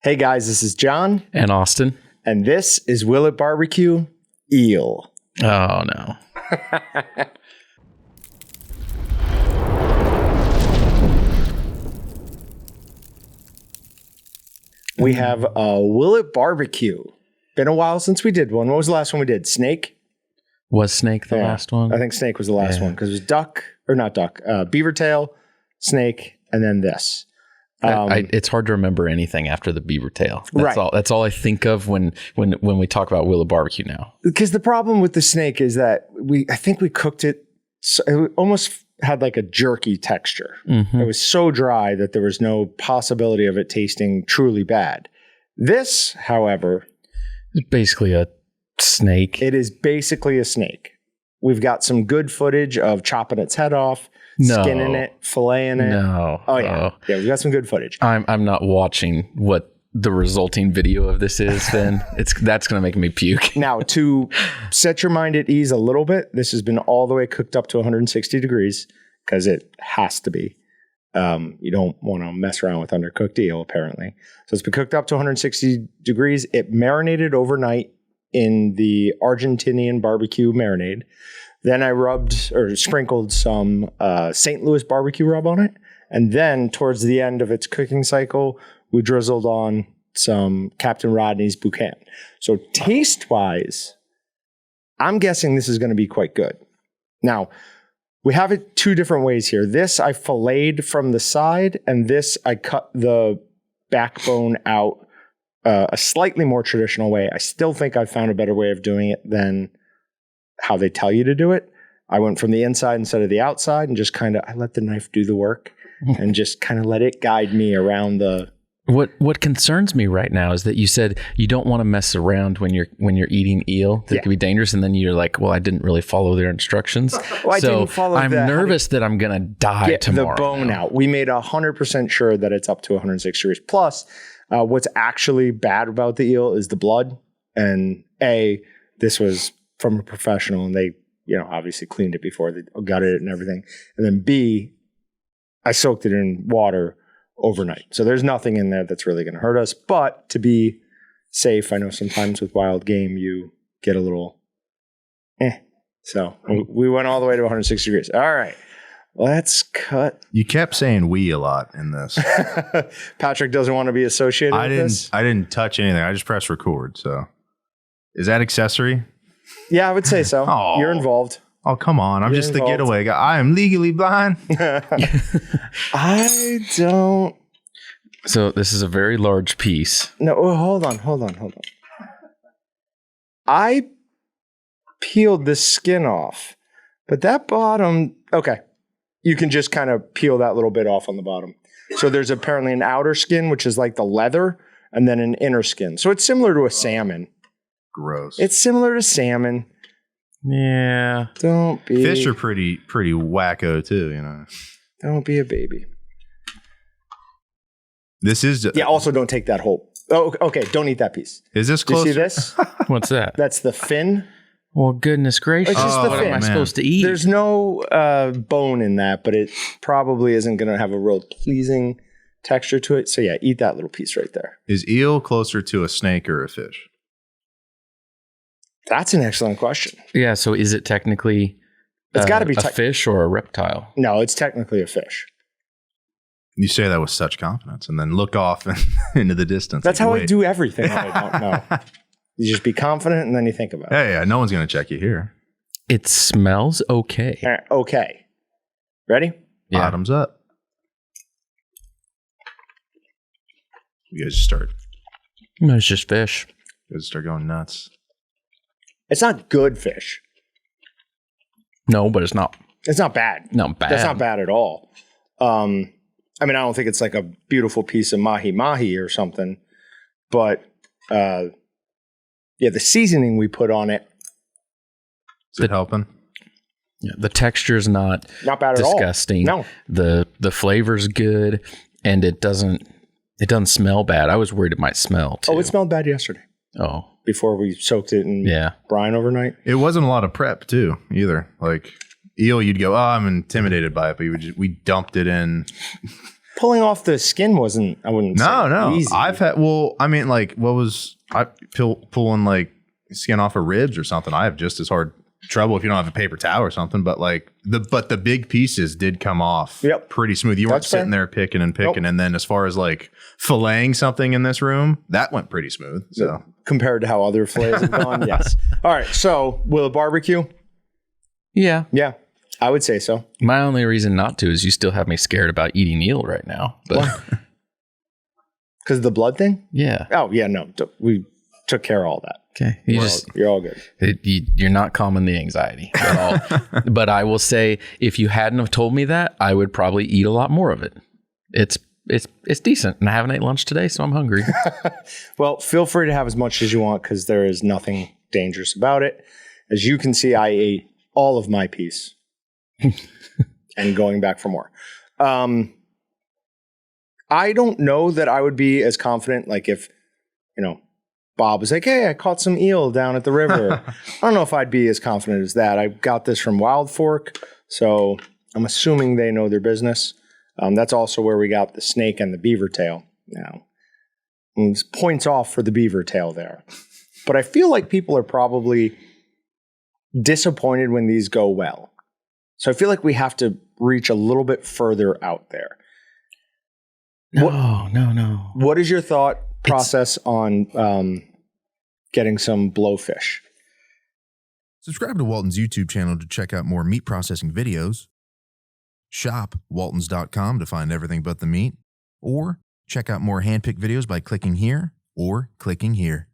Hey guys, this is John. And Austin. And this is Will It BBQ Eel. Oh, no. We have a Will It BBQ. Been a while since we did one. What was the last one we did? Snake? Was snake the last one? I think snake was the last one because it was duck, or not duck, beaver tail, snake, and then this. It's hard to remember anything after the beaver tail. That's all I think of when we talk about Will It BBQ now. Because the problem with the snake is that I think we cooked it, it almost had like a jerky texture. Mm-hmm. It was so dry that there was no possibility of it tasting truly bad. This, however, it's basically a snake. It is basically a snake. We've got some good footage of chopping its head off, skinning it, filleting it. No. Oh, yeah. Yeah, we've got some good footage. I'm not watching what the resulting video of this is, then. That's going to make me puke. Now, to set your mind at ease a little bit, this has been all the way cooked up to 160 degrees because it has to be. You don't want to mess around with undercooked eel, apparently. So it's been cooked up to 160 degrees. It marinated overnight in the Argentinian barbecue marinade. Then I sprinkled some St. Louis BBQ rub on it. And then towards the end of its cooking cycle, we drizzled on some Captain Rodney's Boucan. So taste-wise, I'm guessing this is going to be quite good. Now, we have it two different ways here. This I filleted from the side, and this I cut the backbone out a slightly more traditional way. I still think I found a better way of doing it than how they tell you to do it. I went from the inside instead of the outside and just I let the knife do the work and just kind of let it guide me around the... What concerns me right now is that you said you don't want to mess around when you're eating eel. That could be dangerous. And then you're like, well, I didn't really follow their instructions. Well, I didn't follow I'm nervous that I'm going to die tomorrow. The bone out. We made 100% sure that it's up to 106 degrees. Plus, what's actually bad about the eel is the blood. And this was from a professional, and they, obviously cleaned it before they gutted it and everything. And then B, I soaked it in water overnight. So there's nothing in there that's really going to hurt us. But to be safe, I know sometimes with wild game, you get a little So we went all the way to 160 degrees. All right. Let's cut. You kept saying we a lot in this. Patrick doesn't want to be associated with this. I didn't touch anything. I just pressed record. So is that accessory? Yeah, I would say so. Oh. You're involved. Oh, come on. I'm just the getaway guy. I am legally blind. I don't. So this is a very large piece. No, hold on. I peeled the skin off, but that bottom, okay. You can just kind of peel that little bit off on the bottom. So there's apparently an outer skin, which is like the leather, and then an inner skin. So it's similar to a salmon. Gross. It's similar to salmon. Yeah. Don't be. Fish are pretty wacko too, Don't be a baby. This is... also don't take that whole... Oh, okay. Don't eat that piece. Is this close? Do you see this? What's that? That's the fin. Well, goodness gracious. It's just the fin. What am I supposed to eat? There's no bone in that, but it probably isn't going to have a real pleasing texture to it. So yeah, eat that little piece right there. Is eel closer to a snake or a fish? That's an excellent question. Yeah, so is it technically it's got to be a fish or a reptile? No, it's technically a fish. You say that with such confidence and then look off into the distance. That's how I do everything that I don't know. You just be confident and then you think about it. Yeah, no one's going to check you here. It smells okay. Okay. Ready? Yeah. Bottoms up. You guys start. No, it's just fish. You guys start going nuts. It's not good fish. No, but it's not. It's not bad. No, bad. That's not bad at all. I don't think it's like a beautiful piece of mahi-mahi or something, but the seasoning we put on it. Is it helping? Yeah, the texture's not bad disgusting. at all. No. The flavor's good, and it doesn't smell bad. I was worried it might smell too. Oh, it smelled bad yesterday. Oh. Before we soaked it in brine overnight. It wasn't a lot of prep too either. Like eel, you'd go, I'm intimidated by it, but we dumped it in Pulling off the skin wasn't, I wouldn't say easy. I've had, pulling like skin off of ribs or something. I have just as hard trouble if you don't have a paper towel or something, but like the big pieces did come off pretty smooth. You weren't sitting there picking and picking. And then as far as like filleting something in this room, that went pretty smooth. So compared to how other fillets have gone, yes. All right. So will it barbecue? Yeah. Yeah. I would say so. My only reason not to is you still have me scared about eating eel right now. But because of the blood thing? Yeah. Oh, yeah. No, we took care of all that. Okay. You're all good. You're not calming the anxiety at all. But I will say, if you hadn't have told me that, I would probably eat a lot more of it. It's decent. And I haven't ate lunch today, so I'm hungry. Well, feel free to have as much as you want because there is nothing dangerous about it. As you can see, I ate all of my piece. And going back for more. I don't know that I would be as confident, like if, Bob was like, hey, I caught some eel down at the river. I don't know if I'd be as confident as that. I got this from Wild Fork, so I'm assuming they know their business. That's also where we got the snake and the beaver tail. Now, it's points off for the beaver tail there. But I feel like people are probably disappointed when these go well. So I feel like we have to reach a little bit further out there. No. What is your thought process on getting some blowfish? Subscribe to Walton's YouTube channel to check out more meat processing videos. Shop waltons.com to find everything but the meat. Or check out more handpicked videos by clicking here or clicking here.